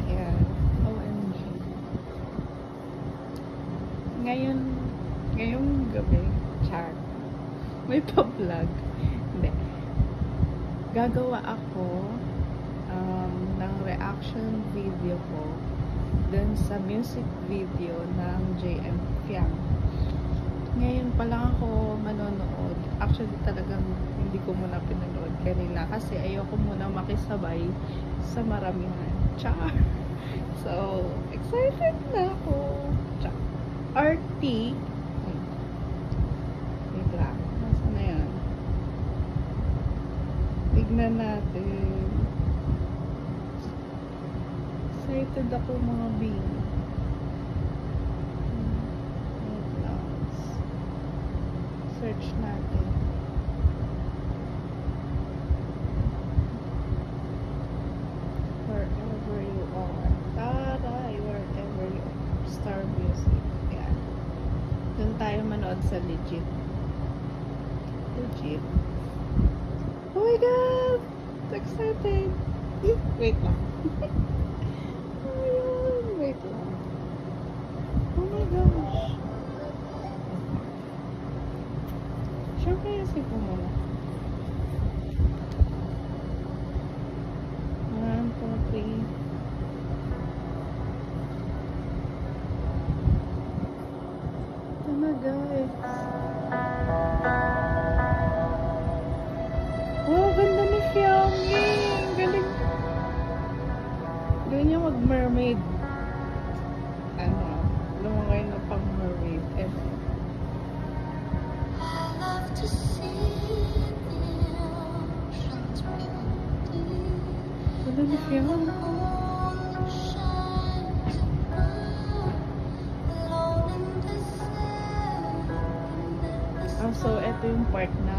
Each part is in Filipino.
Ayan. OMG. Ngayong gabi, char. May pa-vlog. Hindi. Gagawa ako ng reaction video ko dun sa music video ng JM Fiang. Ngayon pa lang ako manonood. Actually, talagang hindi ko muna pinanood kanina kasi ayoko muna makisabay sa maramihan. Char! So, excited na ako. Char! RT. Wait lang. Nasaan na yan? Tignan natin. Excited ako mga bing. Wait lang. Search natin. Wherever you are. Taray! Wherever you are. Star Music. Yan. Doon tayo manood sa legit. Legit. Oh my god! So excited! Wait lang. Ayun, wait lang. Oh my gosh! Siyempre yung sipo muna. 1, 2, 3. Ito na guys. Wow, ganda ni Fiammy. Ang galing. Galing niya mag-mermaid. Lumangay na pang mermaid. Ganda ni Fiammy. So, ito yung part na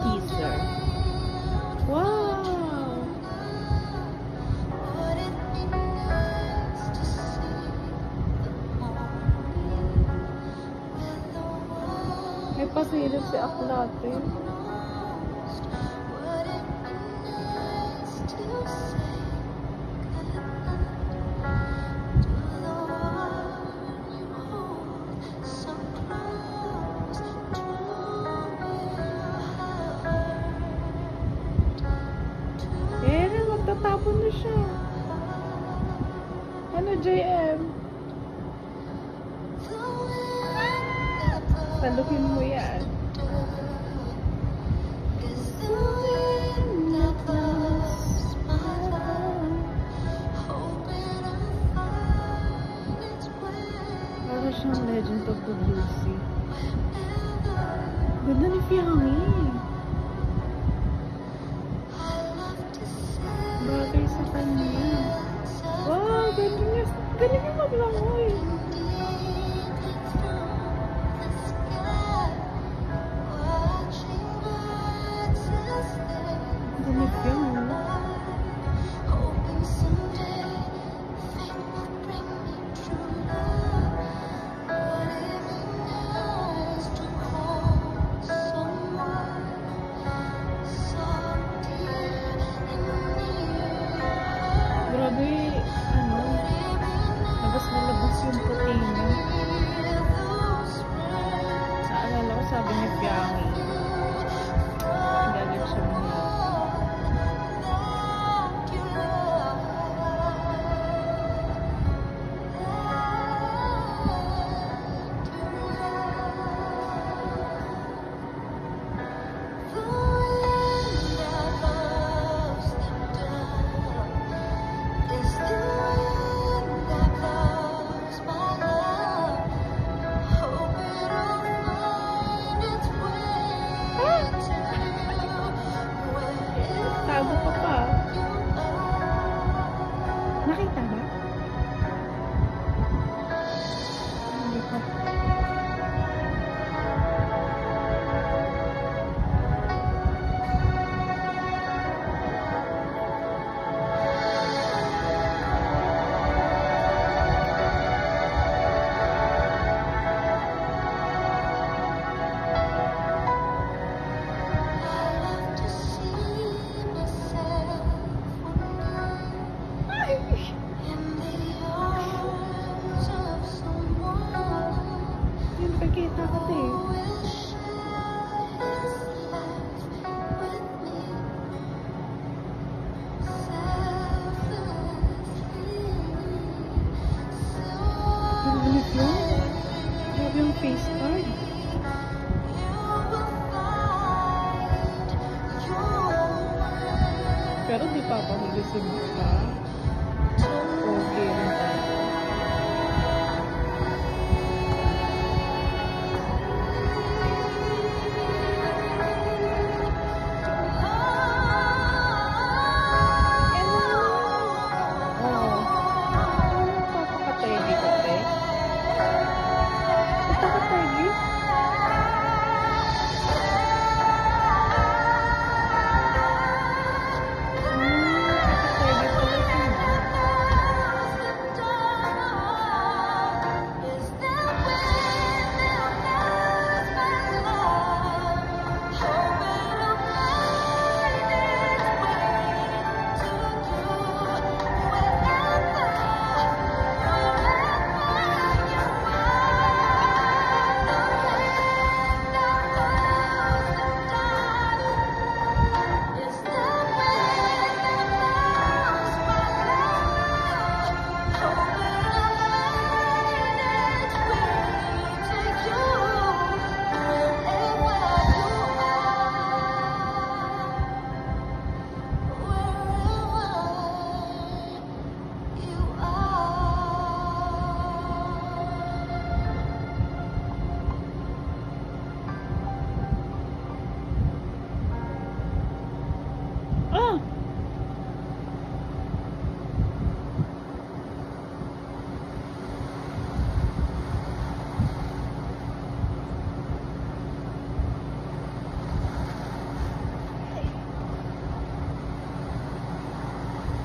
teaser. Wow! May pasilip si Aklate. Tapon na siya. Ano, JM? Salukin mo yan. Para siyang Legend of the Blue Sea. Ganda ni Fiammy. Bagay sa kanya. Wow, galing niya maglangoy. Gamit yun, no? Grabe, labas yung puti niya. Naalala ko, sabi ni Fiammy, galit siya muna. Tago ka pa. Nakita ba? Hindi pa. Pero di pa ako nag-receive pa. Okay rin tayo.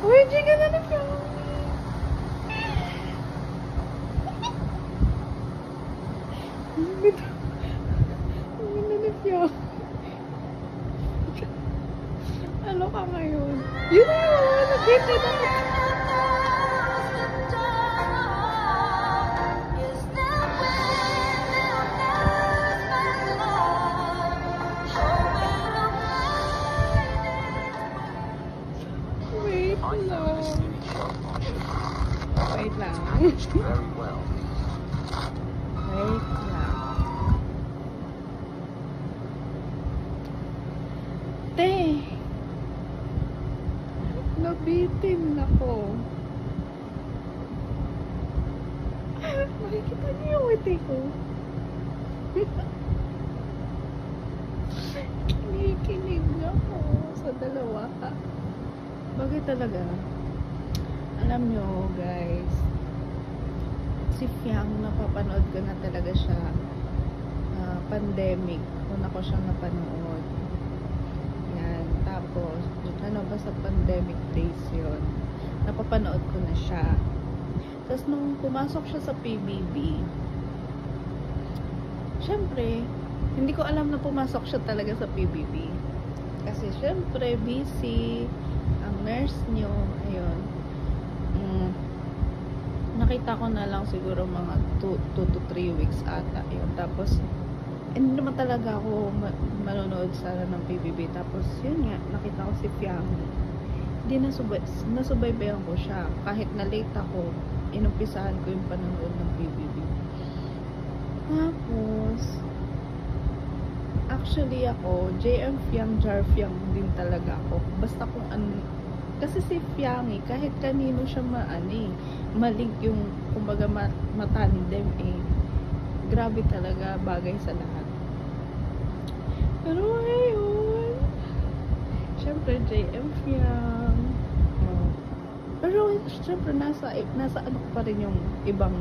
Uy, di ka na na-film. Hindi na na-film. Ano ka ngayon? Yun na yun! Nakita na ka. Wait lang. Very well. Wait lang. Te! Nabitin ako. Makikita niyo yung ngiti ko. Kinikinig ako sa dalawa. Bakit talaga? Alam nyo, guys, si Fiang, napapanood ko na talaga siya pandemic. Una ko siyang napanood. Yan. Tapos, basta pandemic days yun. Napapanood ko na siya. Tapos, nung pumasok siya sa PBB, syempre, hindi ko alam na pumasok siya talaga sa PBB. Kasi, syempre, busy ang nurse nyo. Ayun. Nakita ko na lang siguro mga 2 to 3 weeks ata yun. Tapos hindi naman talaga ako manonood sana ng PBB. Tapos yun nga, nakita ko si Fiang. Hindi nasubaybayan ko siya. Kahit na late ako, inumpisahan ko yung panonood ng PBB. Tapos actually ako, JM Fiang, Jar Fiang din talaga ako. Basta kung ano. Kasi si Fiang kahit kanino siya malik yung kumbaga matandem grabe talaga, bagay sa lahat. Pero ngayon, syempre JM Fiang. Pero syempre nasa ano pa rin yung ibang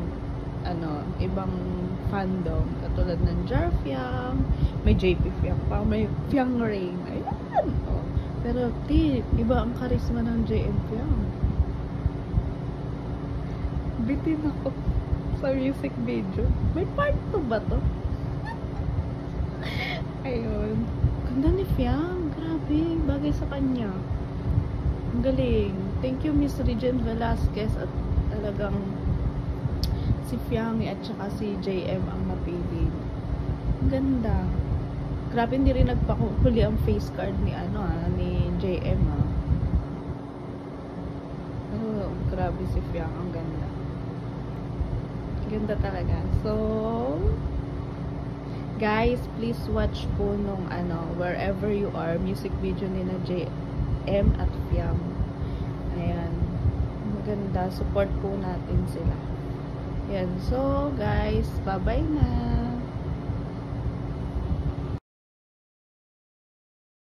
fandom katulad ng Jar Fiang, may JP Fiang pa, may Fiang Rain. Ayan. Pero iba ang karisma ng JM Fiang. Bitin ako sa music video. May part 2 ba to? Ayun. Ganda ni Fiang. Grabe. Bagay sa kanya. Ang galing. Thank you, Miss Regine Velasquez. At talagang si Fiang at saka si JM ang napili. Ang ganda. Grabe, hindi rin nagpakuli ang face card ni ni JM Pero grabe si Fiang, ang ganda. Ganda talaga. So guys, please watch po nung wherever you are, music video ni na M at Fiam. Ayan. Maganda. Support po natin sila. Ayan. So, guys, bye-bye na.